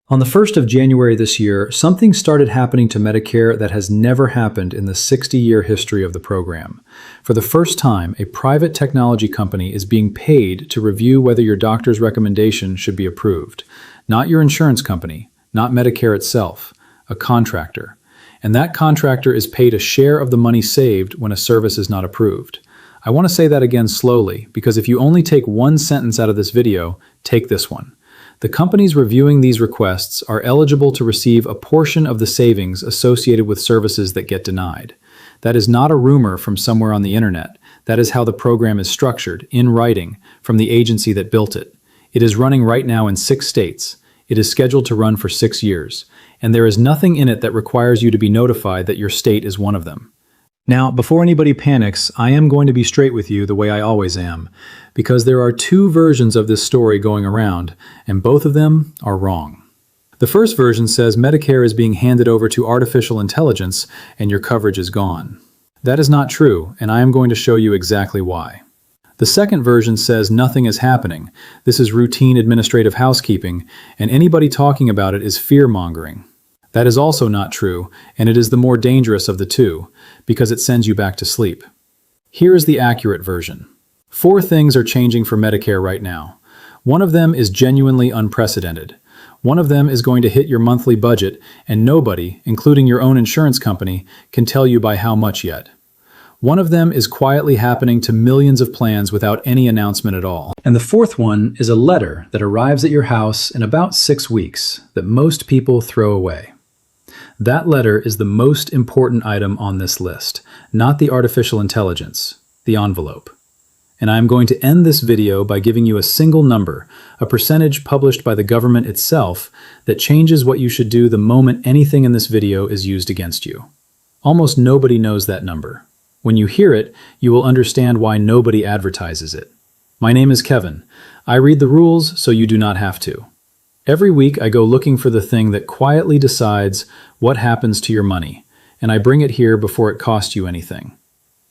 On the 1st of January this year, something started happening to Medicare that has never happened in the 60-year history of the program. For the first time, a private technology company is being paid to review whether your doctor's recommendation should be approved. Not your insurance company, not Medicare itself, a contractor. And that contractor is paid a share of the money saved when a service is not approved. I want to say that again slowly, because if you only take one sentence out of this video, take this one. The companies reviewing these requests are eligible to receive a portion of the savings associated with services that get denied. That is not a rumor from somewhere on the internet. That is how the program is structured, in writing, from the agency that built it. It is running right now in 6 states. It is scheduled to run for 6 years. And there is nothing in it that requires you to be notified that your state is one of them. Now, before anybody panics, I am going to be straight with you the way I always am, because there are 2 versions of this story going around, and both of them are wrong. The first version says Medicare is being handed over to artificial intelligence and your coverage is gone. That is not true, and I am going to show you exactly why. The second version says nothing is happening. This is routine administrative housekeeping, and anybody talking about it is fear-mongering. That is also not true, and it is the more dangerous of the 2, because it sends you back to sleep. Here is the accurate version. 4 things are changing for Medicare right now. One of them is genuinely unprecedented. One of them is going to hit your monthly budget, and nobody, including your own insurance company, can tell you by how much yet. One of them is quietly happening to millions of plans without any announcement at all. And the 4th one is a letter that arrives at your house in about 6 weeks that most people throw away. That letter is the most important item on this list, not the artificial intelligence, the envelope. And I am going to end this video by giving you a single number, a percentage published by the government itself, that changes what you should do the moment anything in this video is used against you. Almost nobody knows that number. When you hear it, you will understand why nobody advertises it. My name is Kevin. I read the rules so you do not have to. Every week I go looking for the thing that quietly decides what happens to your money, and I bring it here before it costs you anything.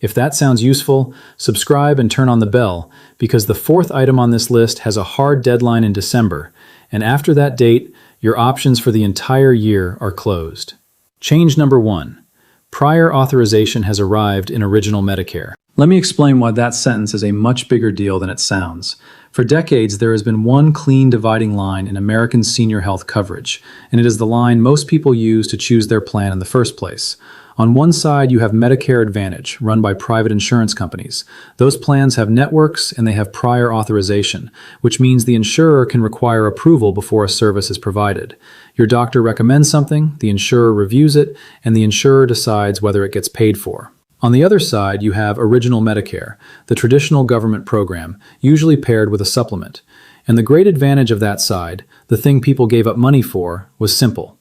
If that sounds useful, subscribe and turn on the bell, because the 4th item on this list has a hard deadline in December, and after that date, your options for the entire year are closed. Change number 1. Prior authorization has arrived in Original Medicare. Let me explain why that sentence is a much bigger deal than it sounds. For decades, there has been one clean dividing line in American senior health coverage, and it is the line most people use to choose their plan in the first place. On one side, you have Medicare Advantage, run by private insurance companies. Those plans have networks and they have prior authorization, which means the insurer can require approval before a service is provided. Your doctor recommends something, the insurer reviews it, and the insurer decides whether it gets paid for. On the other side, you have Original Medicare, the traditional government program, usually paired with a supplement. And the great advantage of that side, the thing people gave up money for, was simple.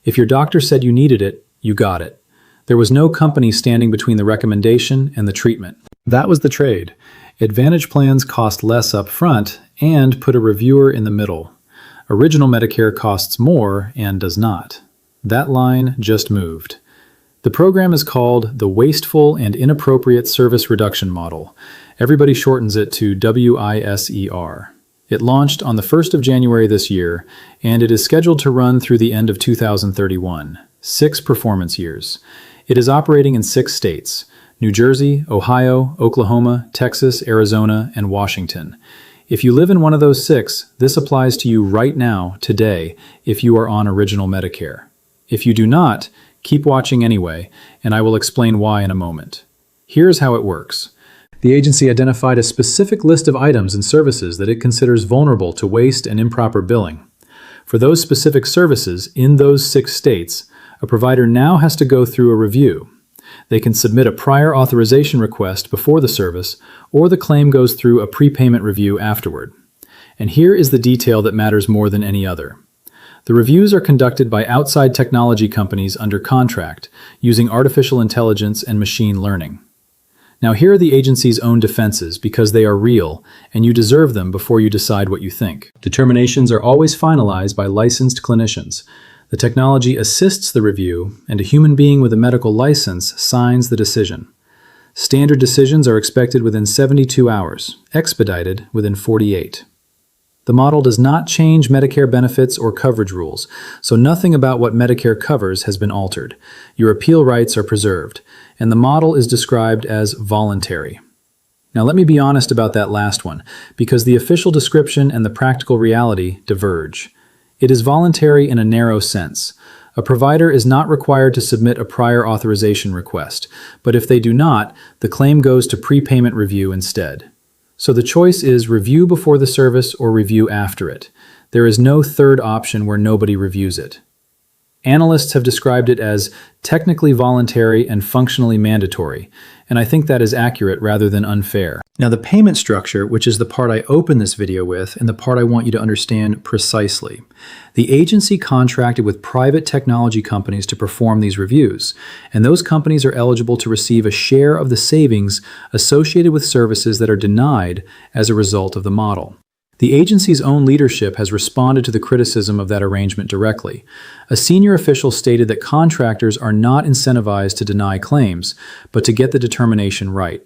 If your doctor said you needed it, you got it. There was no company standing between the recommendation and the treatment. That was the trade. Advantage plans cost less up front and put a reviewer in the middle. Original Medicare costs more and does not. That line just moved. The program is called the Wasteful and Inappropriate Service Reduction Model. Everybody shortens it to WISER. It launched on the 1st of January this year, and it is scheduled to run through the end of 2031, 6 performance years. It is operating in 6 states: New Jersey, Ohio, Oklahoma, Texas, Arizona, and Washington. If you live in one of those 6, this applies to you right now, today, if you are on Original Medicare. If you do not, keep watching anyway, and I will explain why in a moment. Here's how it works. The agency identified a specific list of items and services that it considers vulnerable to waste and improper billing. For those specific services in those 6 states, a provider now has to go through a review. They can submit a prior authorization request before the service, or the claim goes through a prepayment review afterward. And here is the detail that matters more than any other. The reviews are conducted by outside technology companies under contract, using artificial intelligence and machine learning. Now here are the agency's own defenses, because they are real, and you deserve them before you decide what you think. Determinations are always finalized by licensed clinicians. The technology assists the review, and a human being with a medical license signs the decision. Standard decisions are expected within 72 hours, expedited within 48. The model does not change Medicare benefits or coverage rules, so nothing about what Medicare covers has been altered. Your appeal rights are preserved, and the model is described as voluntary. Now let me be honest about that last one, because the official description and the practical reality diverge. It is voluntary in a narrow sense. A provider is not required to submit a prior authorization request, but if they do not, the claim goes to prepayment review instead. So the choice is review before the service or review after it. There is no third option where nobody reviews it. Analysts have described it as technically voluntary and functionally mandatory, and I think that is accurate rather than unfair. Now the payment structure, which is the part I open this video with and the part I want you to understand precisely. The agency contracted with private technology companies to perform these reviews, and those companies are eligible to receive a share of the savings associated with services that are denied as a result of the model. The agency's own leadership has responded to the criticism of that arrangement directly. A senior official stated that contractors are not incentivized to deny claims, but to get the determination right.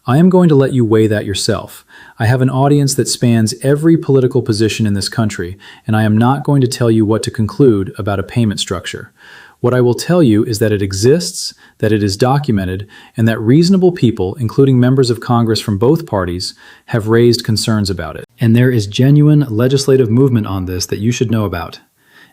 I am going to let you weigh that yourself. I have an audience that spans every political position in this country, and I am not going to tell you what to conclude about a payment structure. What I will tell you is that it exists, that it is documented, and that reasonable people, including members of Congress from both parties, have raised concerns about it. And there is genuine legislative movement on this that you should know about.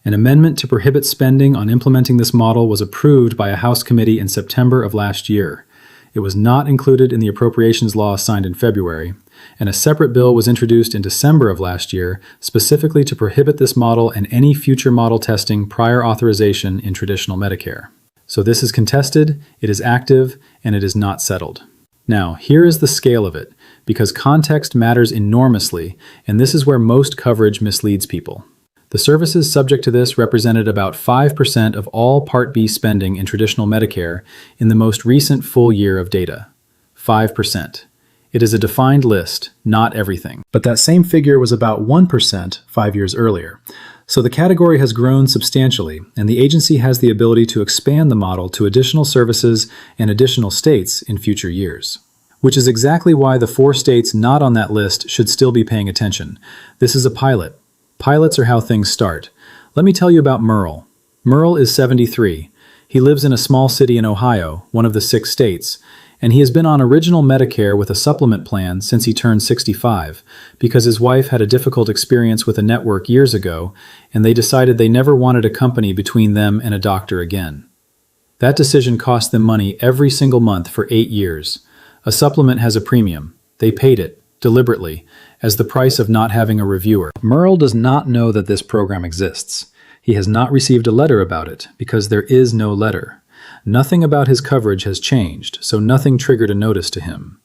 An amendment to prohibit spending on implementing this model was approved by a House committee in September of last year. It was not included in the appropriations law signed in February, and a separate bill was introduced in December of last year specifically to prohibit this model and any future model testing prior authorization in traditional Medicare. So this is contested, it is active, and it is not settled. Now, here is the scale of it, because context matters enormously, and this is where most coverage misleads people. The services subject to this represented about 5% of all Part B spending in traditional Medicare in the most recent full year of data. 5%. It is a defined list, not everything. But that same figure was about 1% 5 years earlier. So the category has grown substantially, and the agency has the ability to expand the model to additional services and additional states in future years. Which is exactly why the 4 states not on that list should still be paying attention. This is a pilot. Pilots are how things start. Let me tell you about Merle. Merle is 73. He lives in a small city in Ohio, one of the 6 states, and he has been on original Medicare with a supplement plan since he turned 65, because his wife had a difficult experience with a network years ago, and they decided they never wanted a company between them and a doctor again. That decision cost them money every single month for 8 years. A supplement has a premium. They paid it, deliberately, as the price of not having a reviewer. Merle does not know that this program exists. He has not received a letter about it, because there is no letter. Nothing about his coverage has changed, so nothing triggered a notice to him.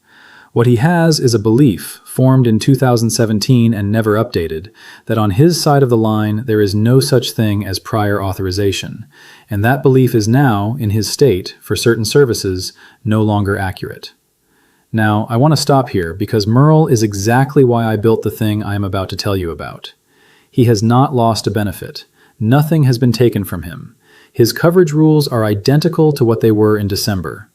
What he has is a belief, formed in 2017 and never updated, that on his side of the line there is no such thing as prior authorization, and that belief is now, in his state, for certain services, no longer accurate. Now, I want to stop here because Merle is exactly why I built the thing I am about to tell you about. He has not lost a benefit. Nothing has been taken from him. His coverage rules are identical to what they were in December.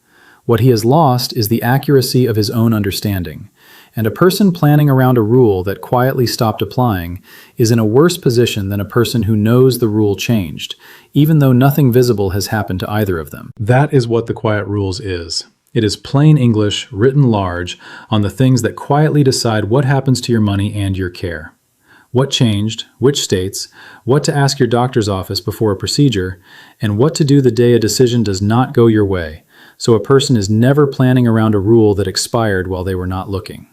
What he has lost is the accuracy of his own understanding. And a person planning around a rule that quietly stopped applying is in a worse position than a person who knows the rule changed, even though nothing visible has happened to either of them. That is what the Quiet Rules is. It is plain English, written large, on the things that quietly decide what happens to your money and your care. What changed, which states, what to ask your doctor's office before a procedure, and what to do the day a decision does not go your way, so a person is never planning around a rule that expired while they were not looking.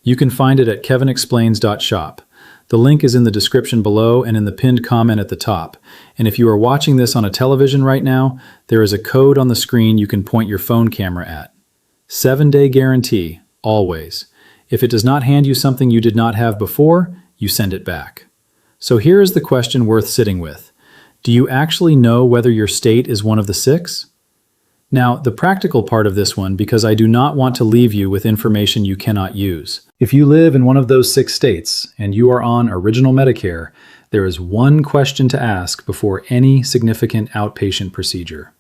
You can find it at kevinexplains.shop. The link is in the description below and in the pinned comment at the top. And if you are watching this on a television right now, there is a code on the screen you can point your phone camera at. 7-day guarantee, always. If it does not hand you something you did not have before, you send it back. So here is the question worth sitting with. Do you actually know whether your state is one of the 6? Now, the practical part of this one, because I do not want to leave you with information you cannot use. If you live in one of those 6 states and you are on original Medicare, there is one question to ask before any significant outpatient procedure.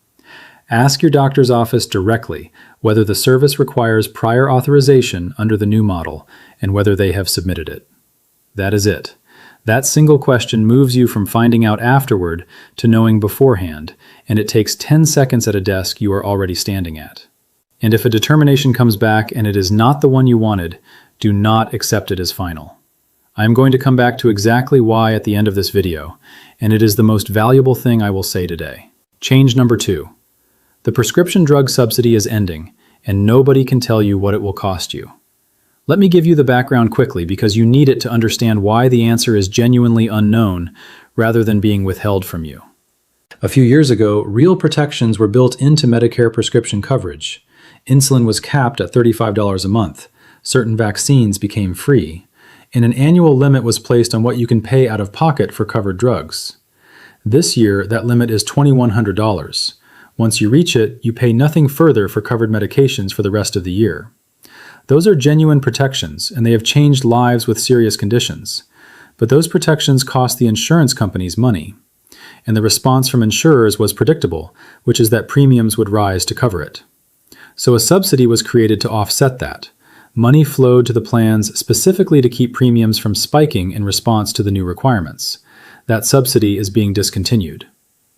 Ask your doctor's office directly whether the service requires prior authorization under the new model and whether they have submitted it. That is it. That single question moves you from finding out afterward to knowing beforehand, and it takes 10 seconds at a desk you are already standing at. And if a determination comes back and it is not the one you wanted, do not accept it as final. I am going to come back to exactly why at the end of this video, and it is the most valuable thing I will say today. Change number 2. The prescription drug subsidy is ending, and nobody can tell you what it will cost you. Let me give you the background quickly because you need it to understand why the answer is genuinely unknown rather than being withheld from you. A few years ago, real protections were built into Medicare prescription coverage. Insulin was capped at $35 a month, certain vaccines became free, and an annual limit was placed on what you can pay out of pocket for covered drugs. This year, that limit is $2,100. Once you reach it, you pay nothing further for covered medications for the rest of the year. Those are genuine protections, and they have changed lives with serious conditions. But those protections cost the insurance companies money. And the response from insurers was predictable, which is that premiums would rise to cover it. So a subsidy was created to offset that. Money flowed to the plans specifically to keep premiums from spiking in response to the new requirements. That subsidy is being discontinued.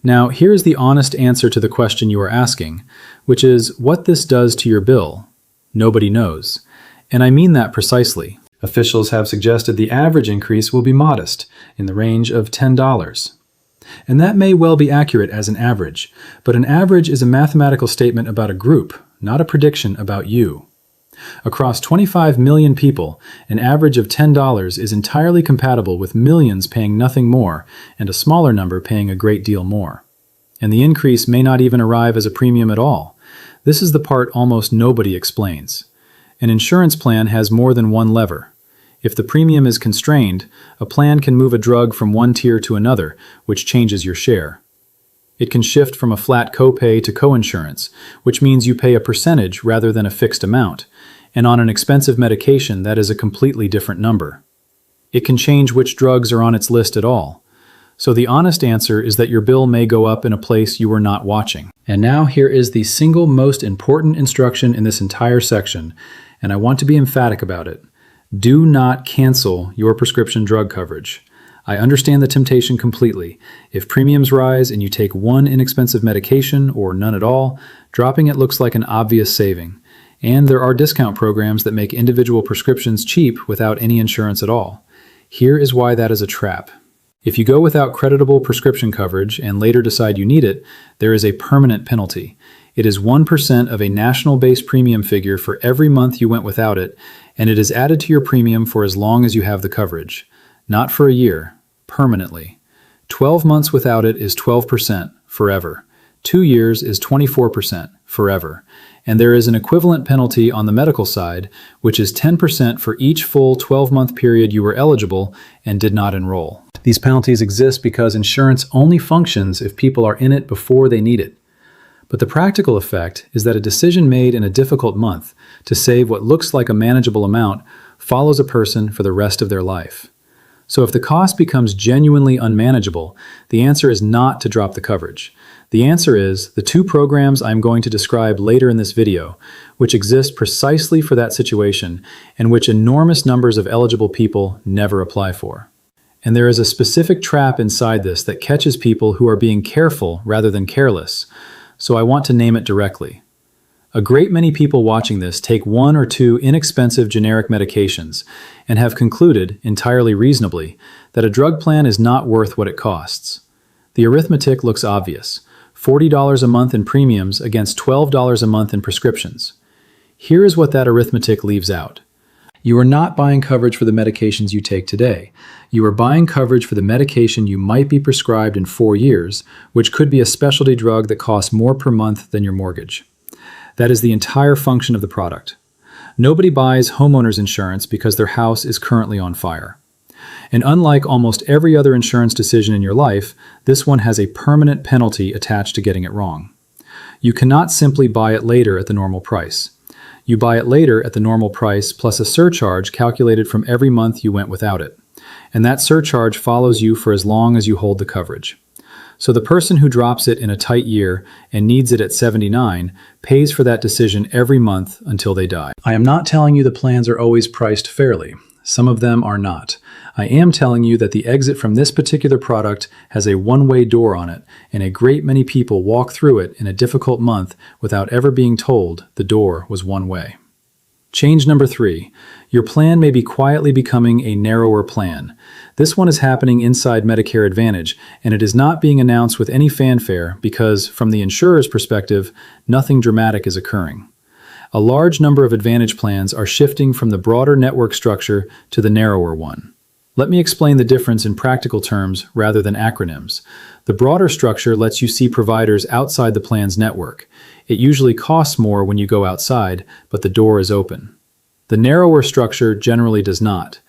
Now, here's the honest answer to the question you are asking, which is what this does to your bill. Nobody knows. And I mean that precisely. Officials have suggested the average increase will be modest, in the range of $10. And that may well be accurate as an average, but an average is a mathematical statement about a group, not a prediction about you. Across 25 million people, an average of $10 is entirely compatible with millions paying nothing more and a smaller number paying a great deal more. And the increase may not even arrive as a premium at all. This is the part almost nobody explains. An insurance plan has more than one lever. If the premium is constrained, a plan can move a drug from one tier to another, which changes your share. It can shift from a flat copay to coinsurance, which means you pay a percentage rather than a fixed amount, and on an expensive medication that is a completely different number. It can change which drugs are on its list at all. So the honest answer is that your bill may go up in a place you were not watching. And now here is the single most important instruction in this entire section, and I want to be emphatic about it. Do not cancel your prescription drug coverage. I understand the temptation completely. If premiums rise and you take one inexpensive medication or none at all, dropping it looks like an obvious saving. And there are discount programs that make individual prescriptions cheap without any insurance at all. Here is why that is a trap. If you go without creditable prescription coverage and later decide you need it, there is a permanent penalty. It is 1% of a national base premium figure for every month you went without it, and it is added to your premium for as long as you have the coverage. Not for a year, permanently. 12 months without it is 12%, forever. 2 years is 24%, forever. And there is an equivalent penalty on the medical side, which is 10% for each full 12-month period you were eligible and did not enroll. These penalties exist because insurance only functions if people are in it before they need it. But the practical effect is that a decision made in a difficult month to save what looks like a manageable amount follows a person for the rest of their life. So if the cost becomes genuinely unmanageable, the answer is not to drop the coverage. The answer is the two programs I'm going to describe later in this video, which exist precisely for that situation and which enormous numbers of eligible people never apply for. And there is a specific trap inside this that catches people who are being careful rather than careless, so I want to name it directly. A great many people watching this take one or two inexpensive generic medications and have concluded, entirely reasonably, that a drug plan is not worth what it costs. The arithmetic looks obvious. $40 a month in premiums against $12 a month in prescriptions. Here is what that arithmetic leaves out. You are not buying coverage for the medications you take today. You are buying coverage for the medication you might be prescribed in 4 years, which could be a specialty drug that costs more per month than your mortgage. That is the entire function of the product. Nobody buys homeowners insurance because their house is currently on fire. And unlike almost every other insurance decision in your life, this one has a permanent penalty attached to getting it wrong. You cannot simply buy it later at the normal price. You buy it later at the normal price plus a surcharge calculated from every month you went without it. And that surcharge follows you for as long as you hold the coverage. So the person who drops it in a tight year and needs it at 79 pays for that decision every month until they die. I am not telling you the plans are always priced fairly. Some of them are not. I am telling you that the exit from this particular product has a one-way door on it, and a great many people walk through it in a difficult month without ever being told the door was one way. Change number 3. Your plan may be quietly becoming a narrower plan. This one is happening inside Medicare Advantage, and it is not being announced with any fanfare because, from the insurer's perspective, nothing dramatic is occurring. A large number of Advantage plans are shifting from the broader network structure to the narrower one. Let me explain the difference in practical terms rather than acronyms. The broader structure lets you see providers outside the plan's network. It usually costs more when you go outside, but the door is open. The narrower structure generally does not.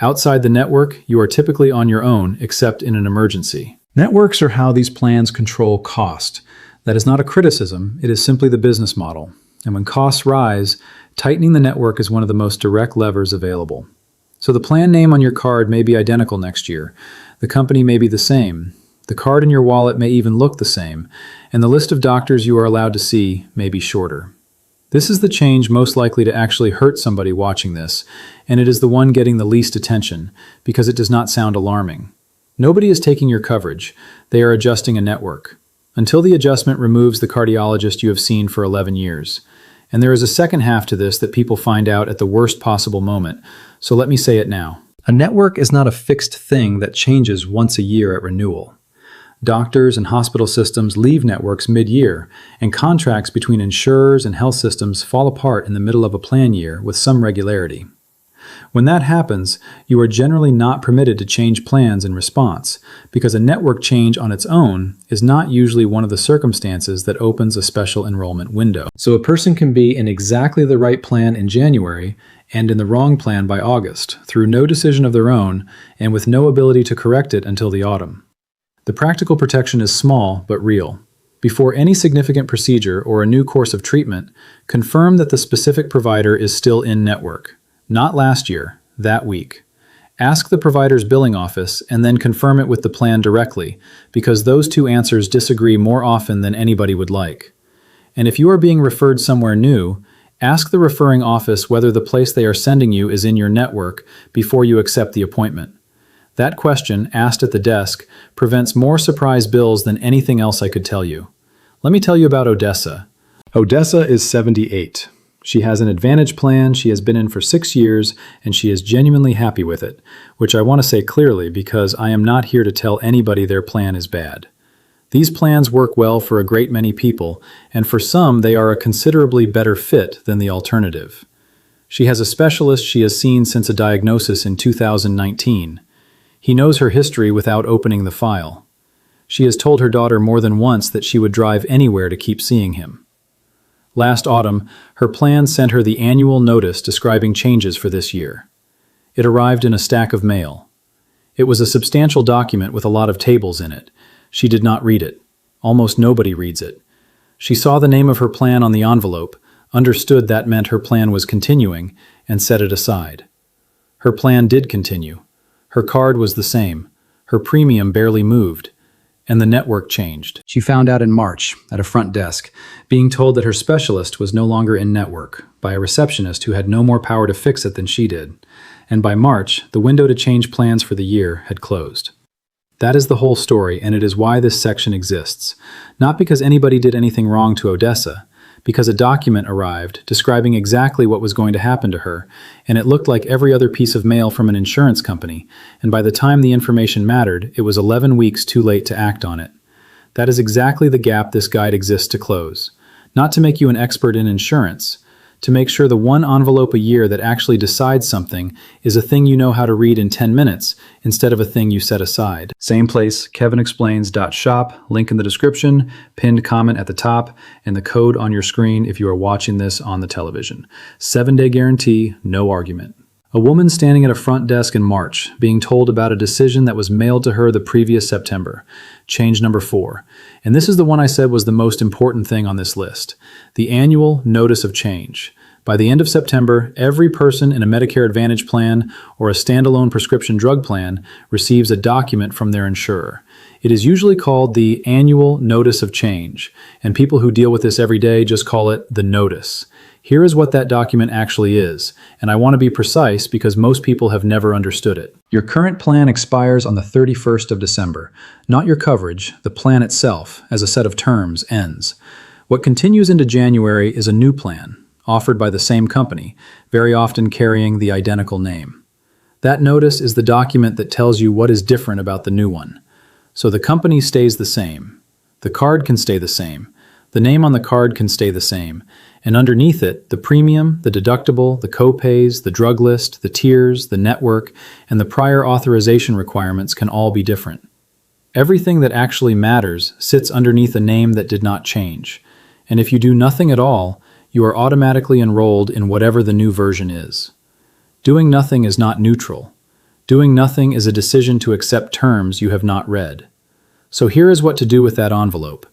Outside the network, you are typically on your own, except in an emergency. Networks are how these plans control cost. That is not a criticism, it is simply the business model. And when costs rise, tightening the network is one of the most direct levers available. So the plan name on your card may be identical next year. The company may be the same. The card in your wallet may even look the same. And the list of doctors you are allowed to see may be shorter. This is the change most likely to actually hurt somebody watching this, and it is the one getting the least attention, because it does not sound alarming. Nobody is taking your coverage. They are adjusting a network. Until the adjustment removes the cardiologist you have seen for 11 years. And there is a second half to this that people find out at the worst possible moment, so let me say it now. A network is not a fixed thing that changes once a year at renewal. Doctors and hospital systems leave networks mid-year, and contracts between insurers and health systems fall apart in the middle of a plan year with some regularity. When that happens, you are generally not permitted to change plans in response, because a network change on its own is not usually one of the circumstances that opens a special enrollment window. So a person can be in exactly the right plan in January and in the wrong plan by August, through no decision of their own and with no ability to correct it until the autumn. The practical protection is small but real. Before any significant procedure or a new course of treatment, confirm that the specific provider is still in network. Not last year, that week. Ask the provider's billing office and then confirm it with the plan directly, because those two answers disagree more often than anybody would like. And if you are being referred somewhere new, ask the referring office whether the place they are sending you is in your network before you accept the appointment. That question, asked at the desk, prevents more surprise bills than anything else I could tell you. Let me tell you about Odessa. Odessa is 78. She has an Advantage plan she has been in for 6 years, and she is genuinely happy with it, which I want to say clearly because I am not here to tell anybody their plan is bad. These plans work well for a great many people, and for some they are a considerably better fit than the alternative. She has a specialist she has seen since a diagnosis in 2019. He knows her history without opening the file. She has told her daughter more than once that she would drive anywhere to keep seeing him. Last autumn, her plan sent her the annual notice describing changes for this year. It arrived in a stack of mail. It was a substantial document with a lot of tables in it. She did not read it. Almost nobody reads it. She saw the name of her plan on the envelope, understood that meant her plan was continuing, and set it aside. Her plan did continue. Her card was the same. Her premium barely moved. And the network changed. She found out in March, at a front desk, being told that her specialist was no longer in network, by a receptionist who had no more power to fix it than she did. And by March, the window to change plans for the year had closed. That is the whole story, and it is why this section exists. Not because anybody did anything wrong to Odessa, because a document arrived describing exactly what was going to happen to her, and it looked like every other piece of mail from an insurance company, and by the time the information mattered, it was 11 weeks too late to act on it. That is exactly the gap this guide exists to close. Not to make you an expert in insurance, to make sure the one envelope a year that actually decides something is a thing you know how to read in 10 minutes instead of a thing you set aside. Same place, kevinexplains.shop, link in the description, pinned comment at the top, and the code on your screen if you are watching this on the television. 7-day guarantee, no argument. A woman standing at a front desk in March, being told about a decision that was mailed to her the previous September. Change number 4. And this is the one I said was the most important thing on this list. The annual notice of change. By the end of September, every person in a Medicare Advantage plan or a standalone prescription drug plan receives a document from their insurer. It is usually called the annual notice of change, and people who deal with this every day just call it the notice. Here is what that document actually is, and I want to be precise because most people have never understood it. Your current plan expires on the 31st of December. Not your coverage, the plan itself, as a set of terms, ends. What continues into January is a new plan, offered by the same company, very often carrying the identical name. That notice is the document that tells you what is different about the new one. So the company stays the same. The card can stay the same. The name on the card can stay the same. And underneath it, the premium, the deductible, the copays, the drug list, the tiers, the network, and the prior authorization requirements can all be different. Everything that actually matters sits underneath a name that did not change. And if you do nothing at all, you are automatically enrolled in whatever the new version is. Doing nothing is not neutral. Doing nothing is a decision to accept terms you have not read. So here is what to do with that envelope,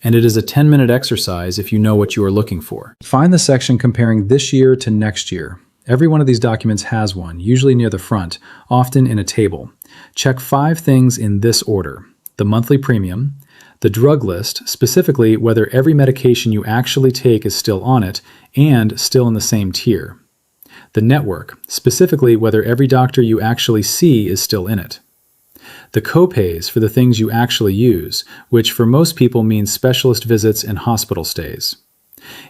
and it is a 10-minute exercise if you know what you are looking for. Find the section comparing this year to next year. Every one of these documents has one, usually near the front, often in a table. Check 5 things in this order: the monthly premium, the drug list, specifically whether every medication you actually take is still on it and still in the same tier. The network, specifically whether every doctor you actually see is still in it. The copays for the things you actually use, which for most people means specialist visits and hospital stays.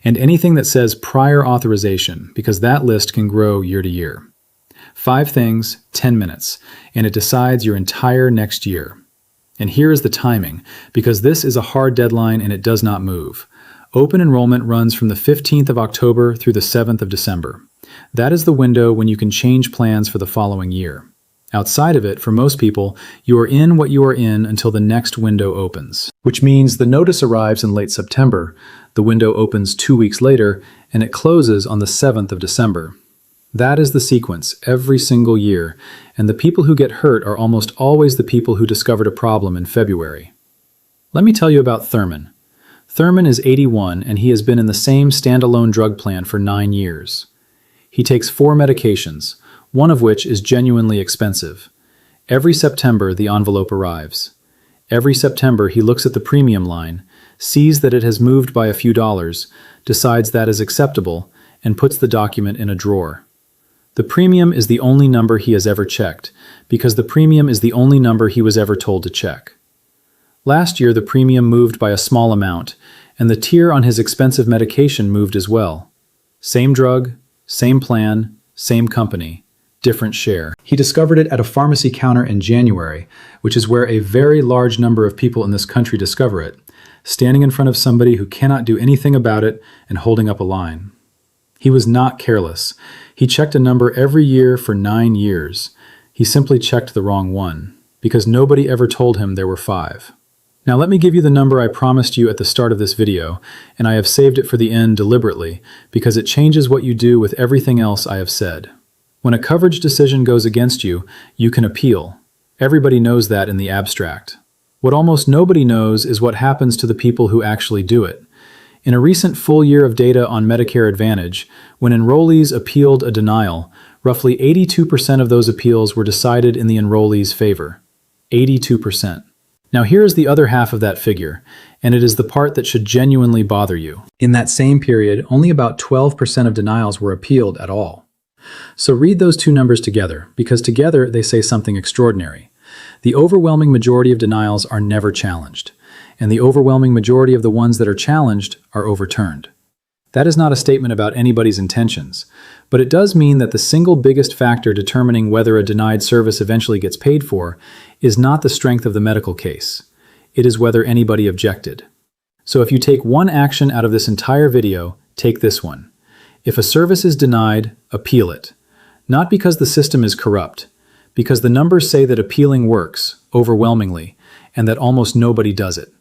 And anything that says prior authorization, because that list can grow year to year. 5 things, 10 minutes, and it decides your entire next year. And here is the timing, because this is a hard deadline and it does not move. Open enrollment runs from the 15th of October through the 7th of December. That is the window when you can change plans for the following year. Outside of it, for most people, you are in what you are in until the next window opens, which means the notice arrives in late September, the window opens 2 weeks later, and it closes on the 7th of December. That is the sequence every single year, and the people who get hurt are almost always the people who discovered a problem in February. Let me tell you about Thurman. Thurman is 81, and he has been in the same standalone drug plan for 9 years. He takes 4 medications, one of which is genuinely expensive. Every September, the envelope arrives. Every September, he looks at the premium line, sees that it has moved by a few dollars, decides that is acceptable, and puts the document in a drawer. The premium is the only number he has ever checked, because the premium is the only number he was ever told to check. Last year, the premium moved by a small amount, and the tier on his expensive medication moved as well. Same drug, same plan, same company, different share. He discovered it at a pharmacy counter in January, which is where a very large number of people in this country discover it, standing in front of somebody who cannot do anything about it and holding up a line. He was not careless. He checked a number every year for 9 years. He simply checked the wrong one, because nobody ever told him there were 5. Now let me give you the number I promised you at the start of this video, and I have saved it for the end deliberately, because it changes what you do with everything else I have said. When a coverage decision goes against you, you can appeal. Everybody knows that in the abstract. What almost nobody knows is what happens to the people who actually do it. In a recent full year of data on Medicare Advantage, when enrollees appealed a denial, roughly 82% of those appeals were decided in the enrollee's favor. 82%. Now here is the other half of that figure, and it is the part that should genuinely bother you. In that same period, only about 12% of denials were appealed at all. So read those 2 numbers together, because together they say something extraordinary. The overwhelming majority of denials are never challenged, and the overwhelming majority of the ones that are challenged are overturned. That is not a statement about anybody's intentions, but it does mean that the single biggest factor determining whether a denied service eventually gets paid for is not the strength of the medical case. It is whether anybody objected. So if you take one action out of this entire video, take this one. If a service is denied, appeal it. Not because the system is corrupt, because the numbers say that appealing works, overwhelmingly, and that almost nobody does it.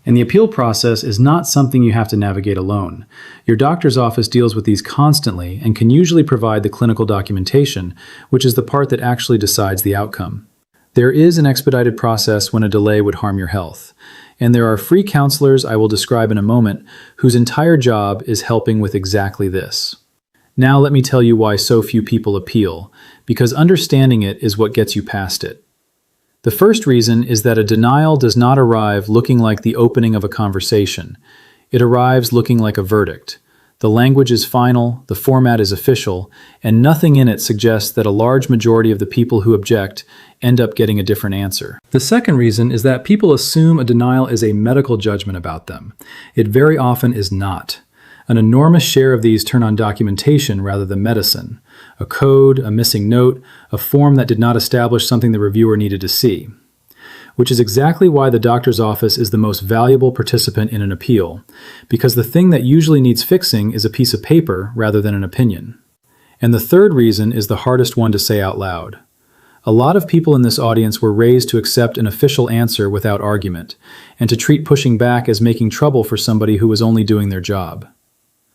And the appeal process is not something you have to navigate alone. Your doctor's office deals with these constantly and can usually provide the clinical documentation, which is the part that actually decides the outcome. There is an expedited process when a delay would harm your health. And there are free counselors I will describe in a moment whose entire job is helping with exactly this. Now let me tell you why so few people appeal, because understanding it is what gets you past it. The first reason is that a denial does not arrive looking like the opening of a conversation. It arrives looking like a verdict. The language is final, the format is official, and nothing in it suggests that a large majority of the people who object end up getting a different answer. The second reason is that people assume a denial is a medical judgment about them. It very often is not. An enormous share of these turn on documentation rather than medicine. A code, a missing note, a form that did not establish something the reviewer needed to see. Which is exactly why the doctor's office is the most valuable participant in an appeal, because the thing that usually needs fixing is a piece of paper rather than an opinion. And the third reason is the hardest one to say out loud. A lot of people in this audience were raised to accept an official answer without argument, and to treat pushing back as making trouble for somebody who was only doing their job.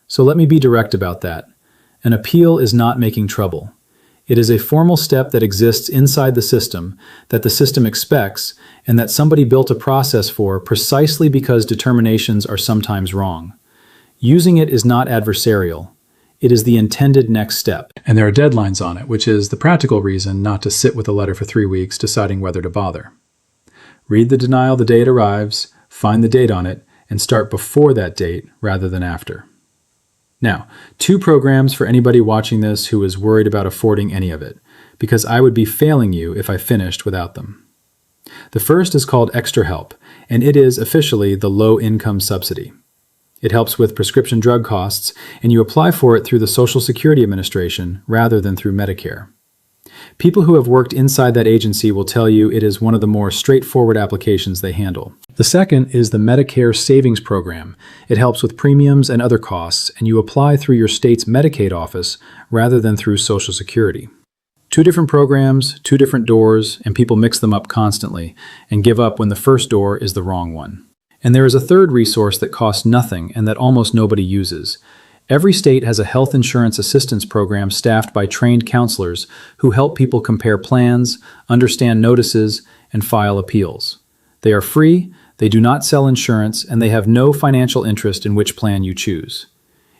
So let me be direct about that. An appeal is not making trouble. It is a formal step that exists inside the system, that the system expects, and that somebody built a process for precisely because determinations are sometimes wrong. Using it is not adversarial. It is the intended next step. And there are deadlines on it, which is the practical reason not to sit with a letter for 3 weeks deciding whether to bother. Read the denial the day it arrives, find the date on it, and start before that date rather than after. Now, 2 programs for anybody watching this who is worried about affording any of it, because I would be failing you if I finished without them. The first is called Extra Help, and it is officially the low-income subsidy. It helps with prescription drug costs, and you apply for it through the Social Security Administration rather than through Medicare. People who have worked inside that agency will tell you it is one of the more straightforward applications they handle. The second is the Medicare Savings Program. It helps with premiums and other costs, and you apply through your state's Medicaid office rather than through Social Security. 2 different programs, 2 different doors, and people mix them up constantly and give up when the first door is the wrong one. And there is a third resource that costs nothing and that almost nobody uses. Every state has a health insurance assistance program staffed by trained counselors who help people compare plans, understand notices, and file appeals. They are free, they do not sell insurance, and they have no financial interest in which plan you choose.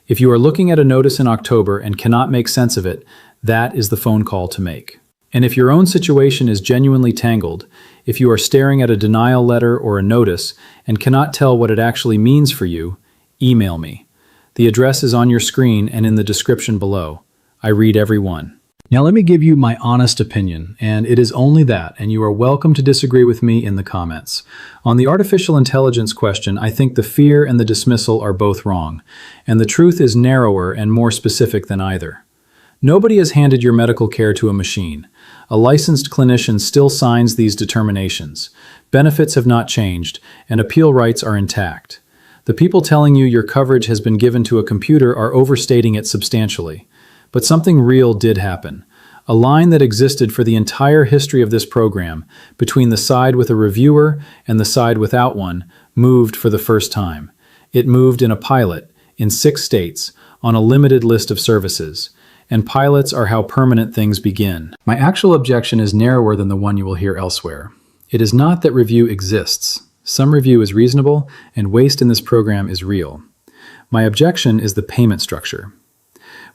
If you are looking at a notice in October and cannot make sense of it, that is the phone call to make. And if your own situation is genuinely tangled, if you are staring at a denial letter or a notice and cannot tell what it actually means for you, email me. The address is on your screen and in the description below. I read every one. Now let me give you my honest opinion, and it is only that, and you are welcome to disagree with me in the comments. On the artificial intelligence question, I think the fear and the dismissal are both wrong, and the truth is narrower and more specific than either. Nobody has handed your medical care to a machine. A licensed clinician still signs these determinations. Benefits have not changed, and appeal rights are intact. The people telling you your coverage has been given to a computer are overstating it substantially. But something real did happen. A line that existed for the entire history of this program, between the side with a reviewer and the side without one, moved for the first time. It moved in a pilot, in 6 states, on a limited list of services. And pilots are how permanent things begin. My actual objection is narrower than the one you will hear elsewhere. It is not that review exists. Some review is reasonable, and waste in this program is real. My objection is the payment structure.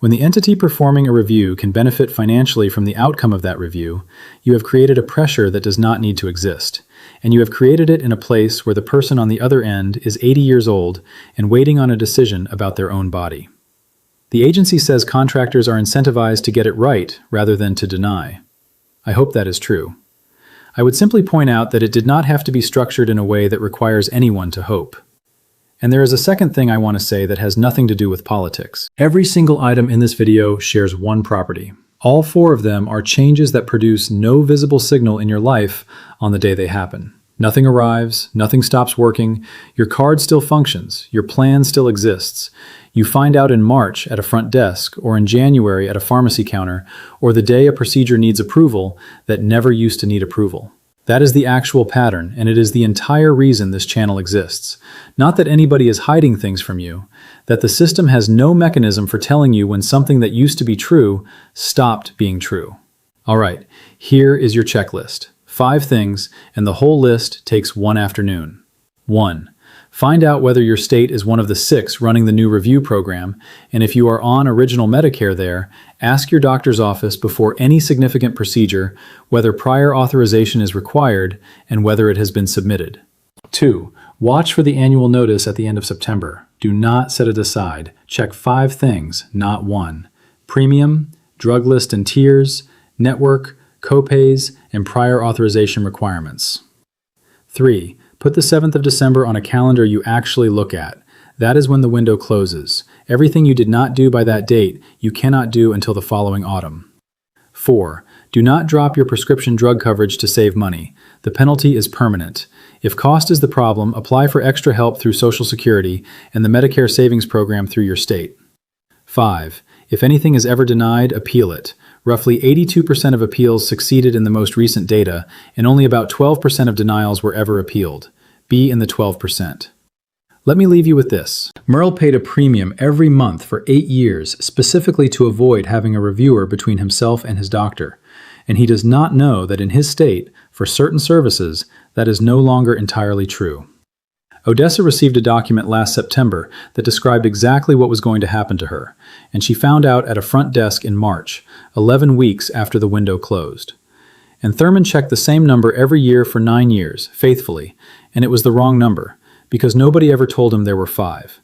When the entity performing a review can benefit financially from the outcome of that review, you have created a pressure that does not need to exist, and you have created it in a place where the person on the other end is 80 years old and waiting on a decision about their own body. The agency says contractors are incentivized to get it right rather than to deny. I hope that is true. I would simply point out that it did not have to be structured in a way that requires anyone to hope. And there is a second thing I want to say that has nothing to do with politics. Every single item in this video shares one property. All 4 of them are changes that produce no visible signal in your life on the day they happen. Nothing arrives, nothing stops working, your card still functions, your plan still exists. You find out in March at a front desk, or in January at a pharmacy counter, or the day a procedure needs approval that never used to need approval. That is the actual pattern, and it is the entire reason this channel exists. Not that anybody is hiding things from you, that the system has no mechanism for telling you when something that used to be true stopped being true. All right, here is your checklist. 5 things, and the whole list takes 1 afternoon. 1. Find out whether your state is one of the 6 running the new review program, and if you are on original Medicare there, ask your doctor's office before any significant procedure whether prior authorization is required and whether it has been submitted. 2. Watch for the annual notice at the end of September. Do not set it aside. Check 5 things, not 1. Premium, drug list and tiers, network, copays, and prior authorization requirements. 3. Put the 7th of December on a calendar you actually look at. That is when the window closes. Everything you did not do by that date, you cannot do until the following autumn. 4. Do not drop your prescription drug coverage to save money. The penalty is permanent. If cost is the problem, apply for extra help through Social Security and the Medicare Savings Program through your state. 5. If anything is ever denied, appeal it. Roughly 82% of appeals succeeded in the most recent data, and only about 12% of denials were ever appealed. Be in the 12%. Let me leave you with this. Merle paid a premium every month for 8 years, specifically to avoid having a reviewer between himself and his doctor. And he does not know that in his state, for certain services, that is no longer entirely true. Odessa received a document last September that described exactly what was going to happen to her, and she found out at a front desk in March, 11 weeks after the window closed. And Thurman checked the same number every year for 9 years, faithfully, and it was the wrong number, because nobody ever told him there were 5.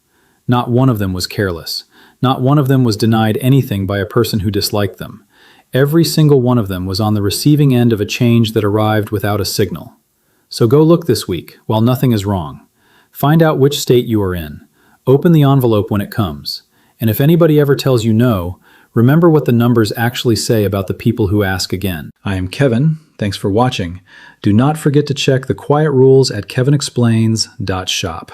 Not one of them was careless. Not one of them was denied anything by a person who disliked them. Every single one of them was on the receiving end of a change that arrived without a signal. So go look this week, while nothing is wrong. Find out which state you are in. Open the envelope when it comes. And if anybody ever tells you no, remember what the numbers actually say about the people who ask again. I am Kevin. Thanks for watching. Do not forget to check the quiet rules at kevinexplains.shop.